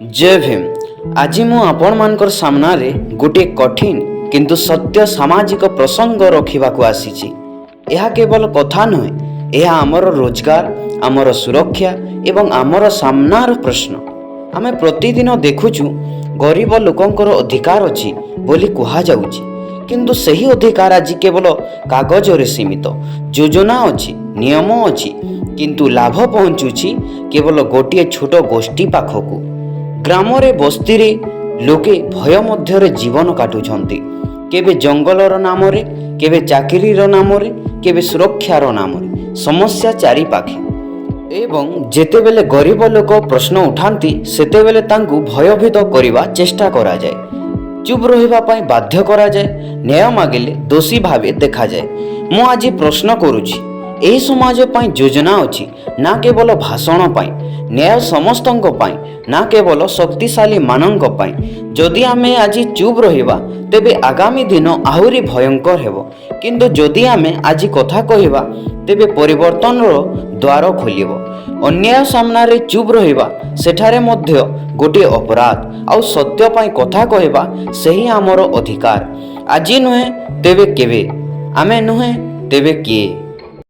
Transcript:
जय भीम। आज मु आपण मानकर सामनारे गोटे कठिन किंतु सत्य सामाजिक प्रसंग रखिबाकू आसीची। यह केवल कथा नुहे, यह आमर रोजगार, आमर सुरक्षा एवं आमर सामनार प्रश्न। आमे प्रतिदिन देखुचु गरीब लोकंकर अधिकार अछि बोली कुहा जाउची, किंतु सही अधिकार आज केवल कागजरे सीमित। योजना अछि, नियम अछि, किंतु लाभ पहुँचुछि केवल गोटे छोट गोष्ठी पाखकू। ग्रामरे बस्तीरे लोके भय मध्यरे जीवन काटुछंती, केबे जंगलर नामरे, केबे चाकरीर नामरे, केबे सुरक्षार नामरे। समस्या चारि पाखे एवं जेतेबेले गरीब लोक प्रश्न उठांती सेतेबेले तांकु भयभीत करिवा चेष्टा करा जाए, चुप रहिबा पई बाध्य करा जाए, न्याय मागिले दोषी भावे देखा जाए। मु आज प्रश्न करूछि, एही समाज पई योजना अछि ना केवल भाषण पई, न्याय समस्तंक पई ना केवल शक्तिशाली मानंक पई। जदि आमे आज चुप रहिबा तेबे आगामी दिन आहुरी भयंकर हेबो, किंतु जदि आमे आज कथा कहिबा तेबे परिवर्तनर द्वार खोलिबो। अन्याय सामनारे चुप रहिबा सेठारे मध्य गोटे अपराध, आउ सत्य पई कथा कहिबा सेही आमर अधिकार। आज नुहे तेबे केबे, आमे नुहे तेबे किए।